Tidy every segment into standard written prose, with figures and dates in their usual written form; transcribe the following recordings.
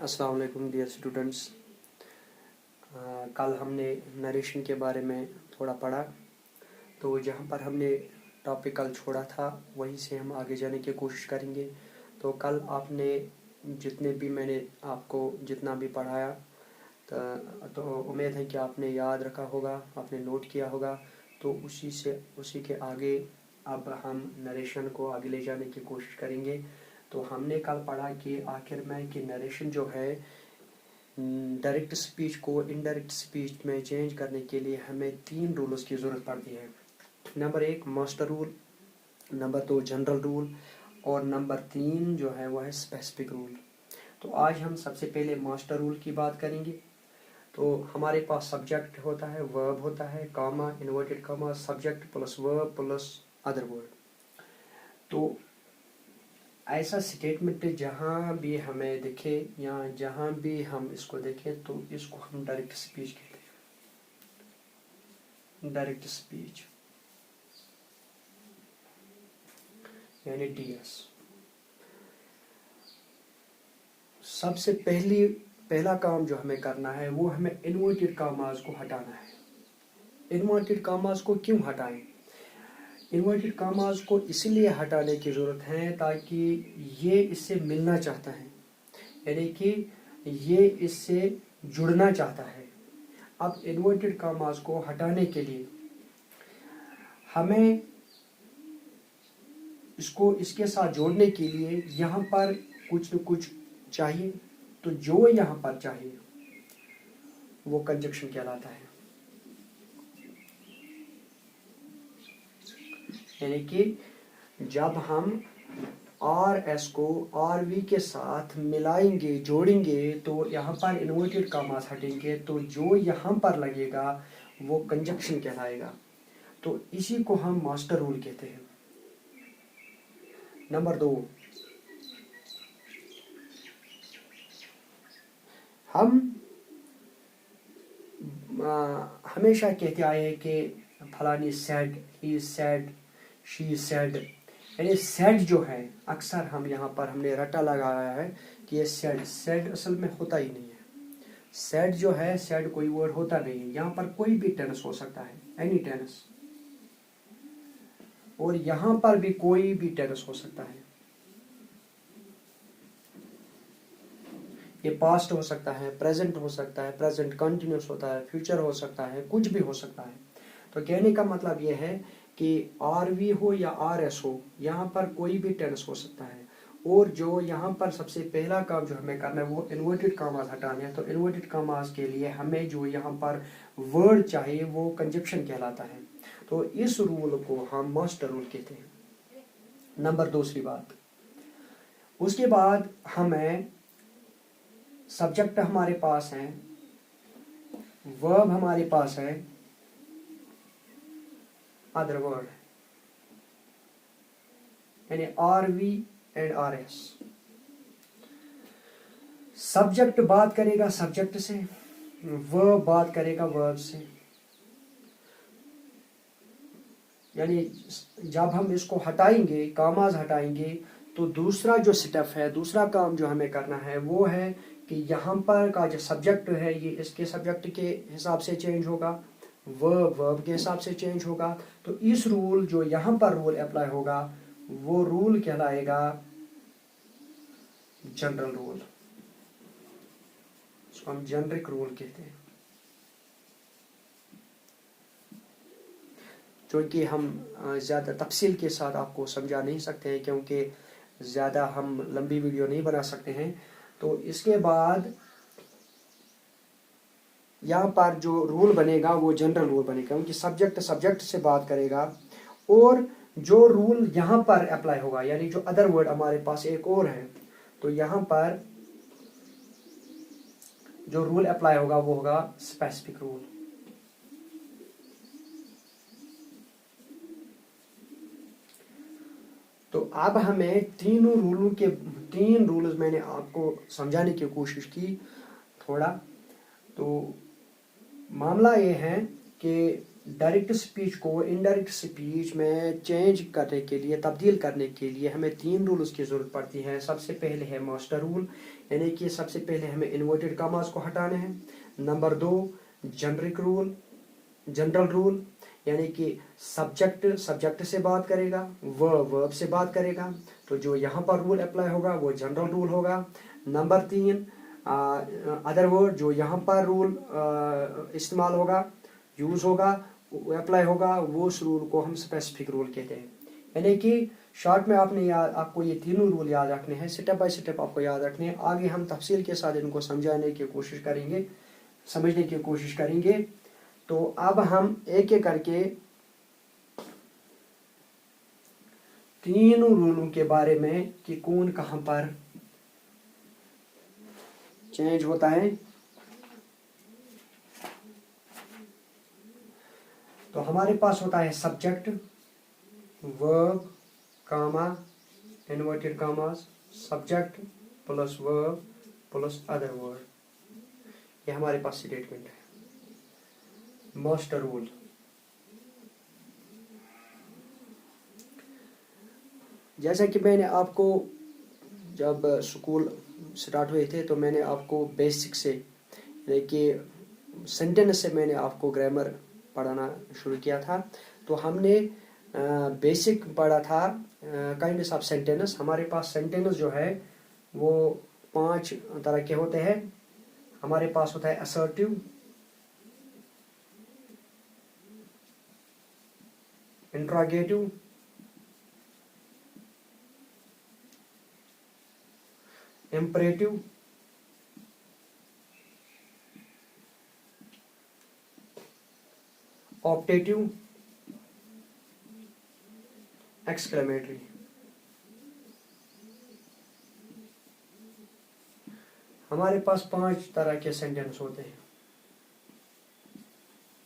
अस्सलाम वालेकुम dear students. कल हमने नरेशन के बारे में थोड़ा पढ़ा, तो जहाँ पर हमने टॉपिक कल छोड़ा था वहीं से हम आगे जाने की कोशिश करेंगे। तो कल आपने जितने भी मैंने आपको जितना भी पढ़ाया तो उम्मीद है कि आपने याद रखा होगा, आपने नोट किया होगा। तो उसी के आगे अब हम नरेशन को आगे ले जाने की कोशिश करेंगे। तो हमने कल पढ़ा कि आखिर में कि नरेशन जो है डायरेक्ट स्पीच को इनडायरेक्ट स्पीच में चेंज करने के लिए हमें 3 रूल्स की ज़रूरत पड़ती है। Number 1 master rule, number 2 general rule और नंबर 3 जो है वह है स्पेसिफिक रूल। तो आज हम सबसे पहले मास्टर रूल की बात करेंगे। तो हमारे पास सब्जेक्ट होता है, वर्ब होता है, comma, inverted comma, subject plus verb plus other word. तो ऐसा स्टेटमेंट जहाँ भी हमें दिखे या जहाँ भी हम इसको देखें तो इसको हम डायरेक्ट स्पीच कहते हैं। डायरेक्ट स्पीच यानी डीएस। सबसे पहला काम जो हमें करना है वो हमें इन्वर्टेड कामास को हटाना है। इन्वर्टेड कामास को क्यों हटाएं? इन्वर्टेड कामास को इसलिए हटाने की ज़रूरत है ताकि ये इससे मिलना चाहता है, यानी कि ये इससे जुड़ना चाहता है। अब इन्वर्टेड कामास को हटाने के लिए हमें इसको इसके साथ जोड़ने के लिए यहाँ पर कुछ न कुछ चाहिए। तो जो यहाँ पर चाहिए वो कंजक्शन कहलाता है। यानी कि जब हम आर एस को आर वी के साथ मिलाएंगे, जोड़ेंगे, तो यहाँ पर इन्वर्टेड कामास हटेंगे, तो जो यहाँ पर लगेगा वो कंजक्शन कहलाएगा। तो इसी को हम मास्टर रूल कहते हैं। नंबर 2, हम हमेशा कहते आए हैं कि फलानी said, he said, she said. यानी सेड जो है अक्सर हम यहाँ पर हमने रटा लगाया है कि ये सेड असल में होता ही नहीं है। सेड जो है, सेड कोई वर्ड होता नहीं है। यहाँ पर कोई भी टेंस हो सकता है, एनी टेंस, और यहाँ पर भी कोई भी टेंस हो सकता है। ये पास्ट हो सकता है, प्रेजेंट हो सकता है, प्रेजेंट कंटिन्यूस होता है, फ्यूचर हो सकता है, कुछ भी हो सकता है। तो कहने का मतलब ये है कि आर वी हो या आर एस हो, यहाँ पर कोई भी टेंस हो सकता है। और जो यहाँ पर सबसे पहला काम जो हमें करना है वो इन्वर्टेड कामास हटाने हैं। तो इन्वर्टेड कामास के लिए हमें जो यहाँ पर वर्ड चाहिए वो कंजक्शन कहलाता है। तो इस रूल को हम मास्टर रूल कहते हैं। नंबर दूसरी बात, उसके बाद हमें सब्जेक्ट हमारे पास है, वर्ब हमारे पास है, अदर वर्ड यानी R V and R S. Subject बात करेगा सब्जेक्ट से, वर्ब बात करेगा वर्ब से। यानी जब हम इसको हटाएंगे, कामाज हटाएंगे, तो दूसरा जो स्टेप है, दूसरा काम जो हमें करना है वो है कि यहाँ पर का जो सब्जेक्ट है ये इसके सब्जेक्ट के हिसाब से चेंज होगा, वर्ब के हिसाब से चेंज होगा। तो इस रूल जो यहाँ पर रूल अप्लाई होगा वो रूल कहलाएगा जनरल रूल। इसको हम जेनरिक रूल कहते हैं। जो कि हम ज़्यादा तफसील के साथ आपको समझा नहीं सकते हैं क्योंकि ज़्यादा हम लंबी वीडियो नहीं बना सकते हैं। तो इसके बाद यहाँ पर जो रूल बनेगा वो जनरल रूल बनेगा, क्योंकि सब्जेक्ट से बात करेगा। और जो रूल यहाँ पर अप्लाई होगा, यानी जो अदर वर्ड हमारे पास एक और है, तो यहाँ पर जो रूल अप्लाई होगा वो होगा स्पेसिफिक रूल। तो अब हमें तीन रूल्स मैंने आपको समझाने की कोशिश की थोड़ा। तो मामला ये है कि डायरेक्ट स्पीच को इनडायरेक्ट स्पीच में चेंज करने के लिए, तब्दील करने के लिए हमें 3 रूल्स की ज़रूरत पड़ती है। सबसे पहले है मास्टर रूल, यानी कि सबसे पहले हमें इन्वर्टेड कॉमास को हटाने हैं। Number 2 generic rule, general rule, यानी कि सब्जेक्ट से बात करेगा, वर्ब से बात करेगा, तो जो यहाँ पर रूल अप्लाई होगा वो जनरल रूल होगा। नंबर 3 अदर वर्ड, जो यहाँ पर रूल इस्तेमाल होगा, यूज़ होगा, अप्लाई होगा, वो उस रूल को हम स्पेसिफिक रूल कहते हैं। यानी कि शॉर्ट में आपको ये तीनों रूल याद रखने हैं, स्टेप बाय स्टेप आपको याद रखने हैं। आगे हम तफसील के साथ इनको समझाने की कोशिश करेंगे, समझने की कोशिश करेंगे। तो अब हम एक एक करके तीनों रूलों के बारे में कि कौन कहाँ पर चेंज होता है। तो हमारे पास होता है सब्जेक्ट, वर्ब, कामा, इन्वर्टेड कामास, subject plus verb plus other word, ये हमारे पास स्टेटमेंट है। मास्टर रूल, जैसा कि मैंने आपको जब स्कूल स्टार्ट हुए थे तो मैंने आपको बेसिक से, यानी कि सेंटेंस से मैंने आपको ग्रामर पढ़ाना शुरू किया था। तो हमने बेसिक पढ़ा था काइंड्स ऑफ सेंटेंस। हमारे पास सेंटेंस जो है वो 5 तरह के होते हैं। हमारे पास होता है assertive, interrogative, imperative, optative, exclamatory. हमारे पास 5 तरह के सेंटेंस होते हैं,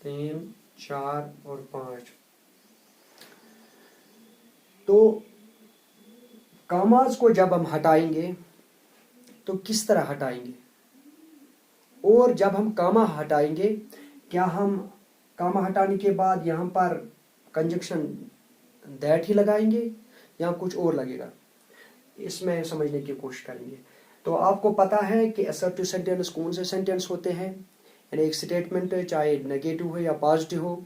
3, 4 और 5। तो कामास को जब हम हटाएंगे तो किस तरह हटाएंगे, और जब हम कामा हटाएंगे क्या हम कामा हटाने के बाद यहाँ पर कंजक्शन दैट ही लगाएंगे या कुछ और लगेगा, इसमें समझने की कोशिश करेंगे। तो आपको पता है कि असर्टिव सेंटेंस कौन से सेंटेंस होते हैं, यानी एक स्टेटमेंट चाहे नेगेटिव हो या पॉजिटिव हो,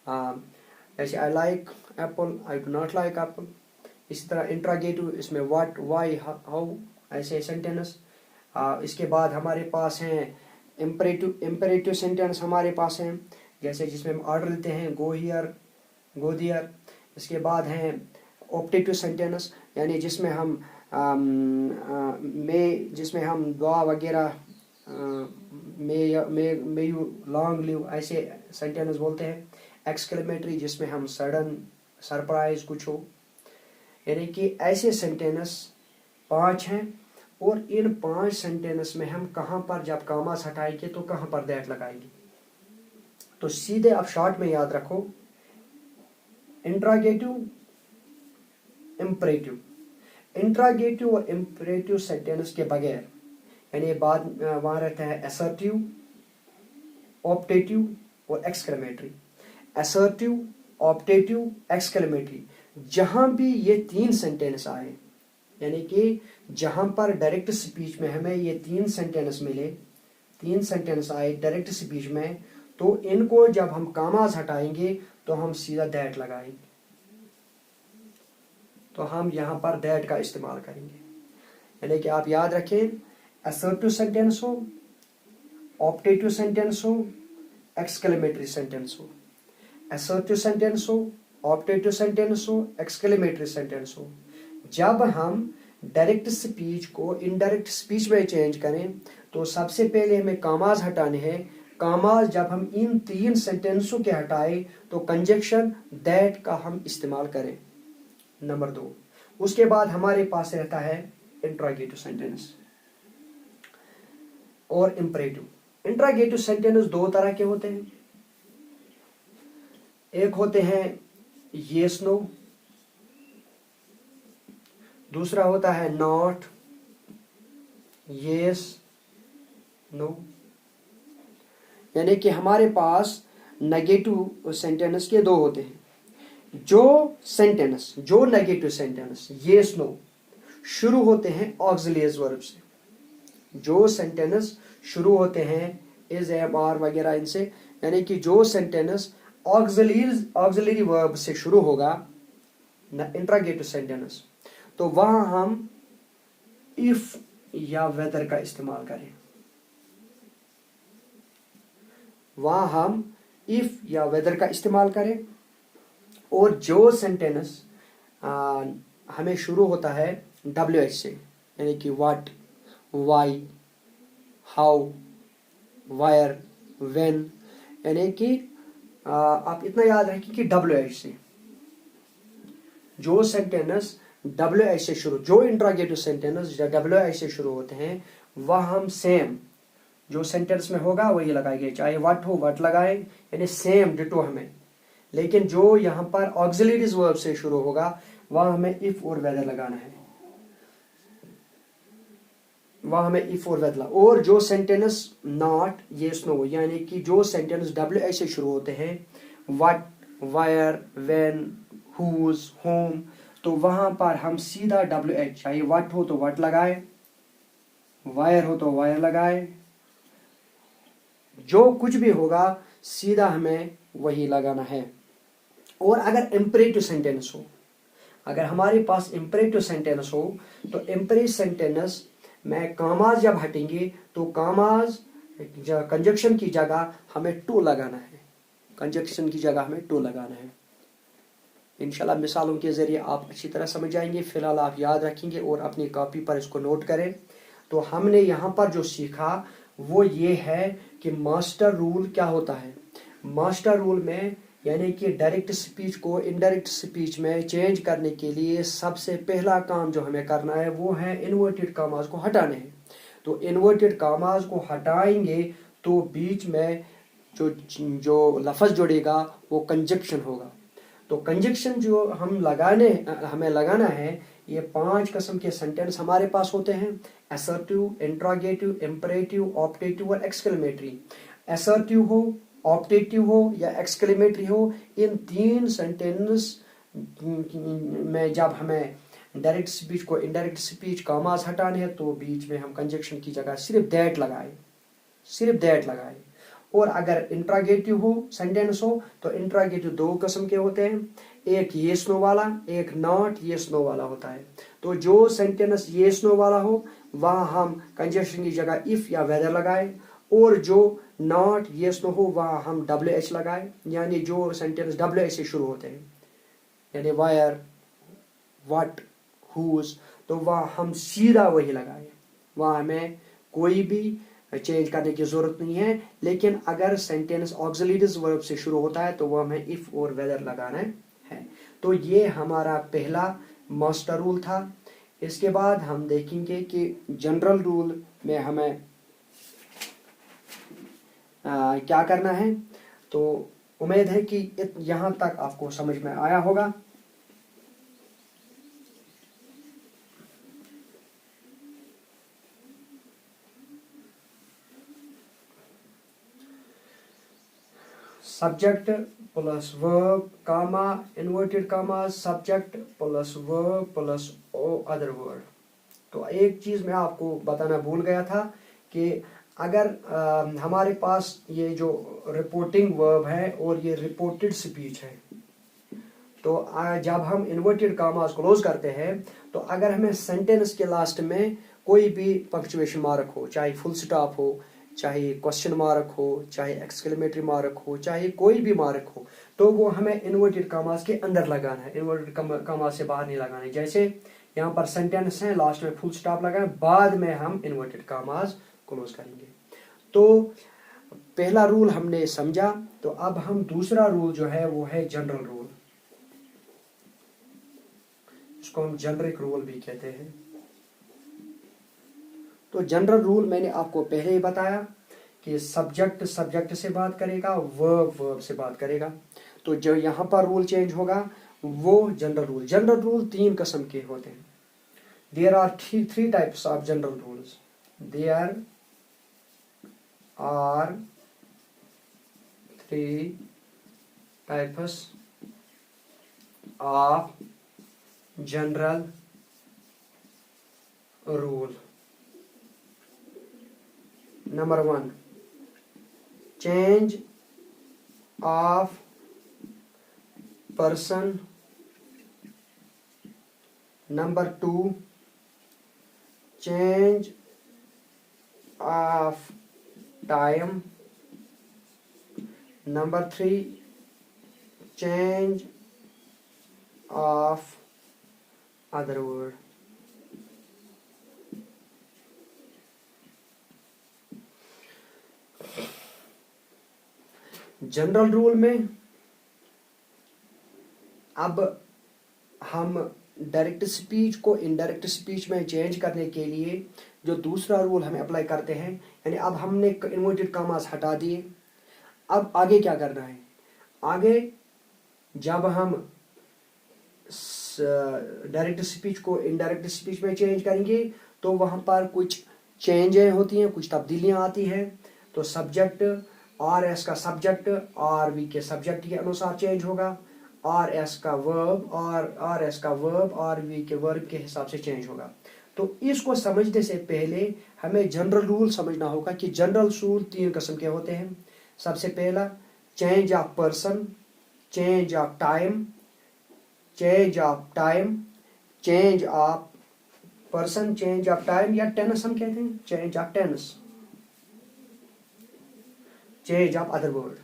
जैसे I like Apple, I do not like Apple. इसी तरह इंट्रोगेटिव, इसमें व्हाट, व्हाई, हाउ, ऐसे सेंटेंस। इसके बाद हमारे पास हैं इम्परेटिव सेंटेंस हमारे पास हैं, जैसे जिसमें हम ऑर्डर देते हैं गो हियर, गो दियर। इसके बाद हैं ऑप्टेटिव सेंटेंस, यानी जिसमें हम जिसमें हम दुआ वगैरह, मे यू लॉन्ग लिव, ऐसे सेंटेंस बोलते हैं। एक्सक्लेमेटरी, जिसमें हम सडन, सरप्राइज कुछ हो। यानी कि ऐसे सेंटेंस 5 हैं, और इन 5 सेंटेंस में हम कहाँ पर जब कामास हटाएंगे तो कहाँ पर दैट लगाएंगे। तो सीधे आप शॉर्ट में याद रखो, इंट्रोगेटिव, इम्परेटिव। इंट्रोगेटिव और इम्परेटिव सेंटेंस के बगैर, यानी बाद वहां रहता है असर्टिव, ऑप्टेटिव और एक्सक्लेमेटरी। असर्टिव, ऑप्टेटिव, एक्सक्लेमेटरी, जहां भी ये 3 सेंटेंस आए, यानी कि जहां पर डायरेक्ट स्पीच में हमें ये 3 सेंटेंस मिले, 3 सेंटेंस आए डायरेक्ट स्पीच में, तो इनको जब हम कामास हटाएंगे तो हम सीधा दैट लगाएंगे। तो हम यहाँ पर दैट का इस्तेमाल करेंगे। यानी कि आप याद रखें, असर्टिव सेंटेंस हो, ऑप्टेटिव सेंटेंस हो, एक्सक्लेमेटरी सेंटेंस हो। असर्टिव सेंटेंस हो, ऑप्टेटिव सेंटेंस हो, एक्सक्लेमेटरी सेंटेंस हो। जब हम डायरेक्ट स्पीच को इनडायरेक्ट स्पीच में चेंज करें तो सबसे पहले हमें कामास हटाने हैं। कामास जब हम इन 3 सेंटेंसों के हटाए तो कंजक्शन दैट का हम इस्तेमाल करें, नंबर 2। उसके बाद हमारे पास रहता है इंट्रोगेटिव सेंटेंस और इम्परेटिव। इंट्रोगेटिव सेंटेंस 2 तरह के होते हैं, एक होते हैं येस नो, दूसरा होता है नॉट, येस नो। यानी कि हमारे पास नेगेटिव सेंटेंस के दो होते हैं। जो नेगेटिव सेंटेंस येस नो शुरू होते हैं ऑक्सिलियरी वर्ब से, जो सेंटेंस शुरू होते हैं इज एम आर वगैरह इनसे, यानी कि जो सेंटेंस ऑक्सिलरी वर्ब से शुरू होगा इंट्रोगेटिव सेंटेंस, तो वहां हम इफ या वेदर का इस्तेमाल करें, वहां हम इफ या वेदर का इस्तेमाल करें। और जो सेंटेंस हमें शुरू होता है WH से, यानी कि what, why, how, where, when, यानी कि आप इतना याद रखिए कि WH से, जो सेंटेंस WH से शुरू, जो इंट्रोगेटिव सेंटेंस WH से शुरू होते हैं वह हम सेम जो सेंटेंस में होगा वही लगाएंगे, चाहे व्हाट हो व्हाट लगाए, यानी सेम डिटो हमें। लेकिन जो यहाँ पर ऑक्सिलरी वर्ब से शुरू होगा वह हमें इफ और वेदर लगाना है, वह हमें इफ और वेदर। और जो सेंटेंस नॉट येस नो, यानी कि जो सेंटेंस WH से शुरू होते हैं what, where, when, whose, whom, तो वहां पर हम सीधा WH, चाहे व्हाट हो तो व्हाट लगाए, वायर हो तो वायर लगाए, जो कुछ भी होगा सीधा हमें वही लगाना है। और अगर इंपरेटिव सेंटेंस हो, अगर हमारे पास इंपरेटिव सेंटेंस हो तो इंपरेटिव सेंटेंस में कामाज जब हटेंगे तो कामाज कंजक्शन की जगह हमें टू लगाना है, कंजक्शन की जगह हमें टू लगाना है। इंशाल्लाह मिसालों के जरिए आप अच्छी तरह समझ जाएंगे। फिलहाल आप याद रखेंगे और अपनी कॉपी पर इसको नोट करें। तो हमने यहाँ पर जो सीखा वो ये है कि मास्टर रूल क्या होता है। मास्टर रूल में यानी कि डायरेक्ट स्पीच को इनडायरेक्ट स्पीच में चेंज करने के लिए सबसे पहला काम जो हमें करना है वो है इन्वर्टेड कामाज को हटाने हैं। तो इन्वर्टेड कामाज को हटाएंगे तो बीच में जो लफ्ज जुड़ेगा वो कंजक्शन होगा। तो कंजक्शन जो हमें लगाना है, ये 5 किस्म के सेंटेंस हमारे पास होते हैं, असर्टिव, इंट्रोगेटिव, इंपरेटिव, ऑप्टेटिव और एक्सक्लेमेटरी। असर्टिव हो, ऑप्टेटिव हो या एक्सक्लेमेटरी हो, इन 3 सेंटेंस में जब हमें डायरेक्ट स्पीच को इनडायरेक्ट स्पीच कामाज हटाने हैं तो बीच में हम कंजक्शन की जगह सिर्फ दैट लगाए। और अगर इंट्रोगेटिव हो सेंटेंस हो तो इंट्रोगेटिव 2 किस्म के होते हैं, एक येस नो वाला, एक नॉट येस नो वाला होता है। तो जो सेंटेंस येस नो वाला हो वहां हम कंजक्शन की जगह इफ या वेदर लगाए, और जो नॉट येस नो हो वहां हम WH लगाए, यानी जो सेंटेंस WH से शुरू होते हैं यानी वायर, व्हाट, हुज, तो वहां हम सीधा वही लगाए, वहां हमें कोई भी चेंज करने की जरूरत नहीं है। लेकिन अगर सेंटेंस ऑक्सिलरी वर्ब से शुरू होता है तो वह हमें इफ और वेदर लगाना है। तो ये हमारा पहला मास्टर रूल था। इसके बाद हम देखेंगे कि जनरल रूल में हमें क्या करना है। तो उम्मीद है कि यहां तक आपको समझ में आया होगा। Subject plus verb comma inverted comma, subject plus verb plus other word. तो एक चीज मैं आपको बताना भूल गया था कि अगर हमारे पास ये जो रिपोर्टिंग वर्ब है और ये रिपोर्टेड स्पीच है, तो जब हम इन्वर्टेड कामास क्लोज करते हैं तो अगर हमें सेंटेंस के लास्ट में कोई भी पंक्चुएशन मार्क हो, चाहे फुल स्टॉप हो, चाहे क्वेश्चन मार्क हो, चाहे एक्सक्लेमेटरी मार्क हो, चाहे कोई भी मार्क हो, तो वो हमें इन्वर्टेड कामास के अंदर लगाना है, इन्वर्टेड कामास से बाहर नहीं लगाना है। जैसे यहाँ पर सेंटेंस है, लास्ट में फुल स्टॉप लगाए, बाद में हम इन्वर्टेड कामास क्लोज करेंगे। तो पहला रूल हमने समझा। तो अब हम दूसरा रूल जो है वो है जनरल रूल, इसको हम जेनरिक रूल भी कहते हैं। तो जनरल रूल मैंने आपको पहले ही बताया कि सब्जेक्ट सब्जेक्ट से बात करेगा, वर्ब वर्ब से बात करेगा। तो जो यहाँ पर रूल चेंज होगा वो जनरल रूल। जनरल रूल 3 किस्म के होते हैं। There are 3 types of general rules. There are 3 types of general rule. Number 1, change of person. Number 2, change of time. Number 3, change of other word. General rule में अब हम direct speech को indirect speech में change करने के लिए जो दूसरा रूल हमें अप्लाई करते हैं, यानी अब हमने इन्वर्टेड कॉमास हटा दिए। अब आगे क्या करना है? आगे जब हम डायरेक्ट स्पीच को इनडायरेक्ट स्पीच में चेंज करेंगे तो वहां पर कुछ चेंजें होती हैं, कुछ तब्दीलियां आती हैं। तो सब्जेक्ट आर एस का सब्जेक्ट आर वी के सब्जेक्ट के अनुसार चेंज होगा, आर एस का वर्ब और आर एस का वर्ब आर वी के वर्ब के हिसाब से चेंज होगा। तो इसको समझने से पहले हमें जनरल रूल समझना होगा कि जनरल रूल 3 किस्म के होते हैं। सबसे पहला change of person, change of time, change of time, change of person, change of time या टेंस हम कहते हैं, change of tense, change of other word.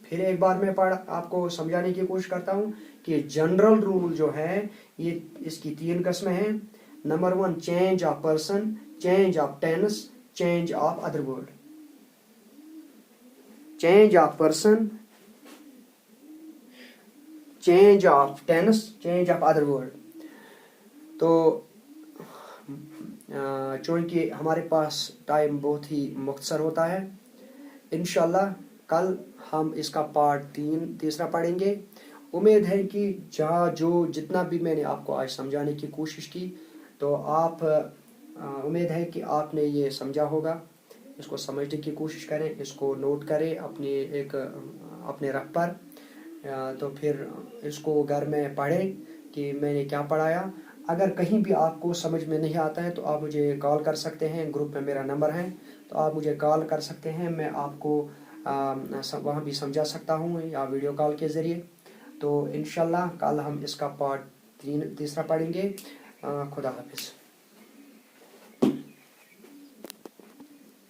फिर एक बार मैं आपको समझाने की कोशिश करता हूं कि जनरल रूल जो है ये इसकी 3 किस्में हैं। Number 1 change of person, change of tense, change of other word. Change of person, change of tense, change of other word. तो चूंकि हमारे पास टाइम बहुत ही मुख्तसर होता है, इंशाल्लाह कल हम इसका पार्ट 3 पढ़ेंगे। उम्मीद है कि जितना भी मैंने आपको आज समझाने की कोशिश की तो आप उम्मीद है कि आपने ये समझा होगा। इसको समझने की कोशिश करें, इसको नोट करें अपने रफ पर, तो फिर इसको घर में पढ़ें कि मैंने क्या पढ़ाया। अगर कहीं भी आपको समझ में नहीं आता है तो आप मुझे कॉल कर सकते हैं, ग्रुप में मेरा नंबर है तो आप मुझे कॉल कर सकते हैं, मैं आपको वहाँ भी समझा सकता हूँ या वीडियो कॉल के ज़रिए। तो इंशाल्लाह कल हम इसका पार्ट 3 पढ़ेंगे। खुदा हाफिज़।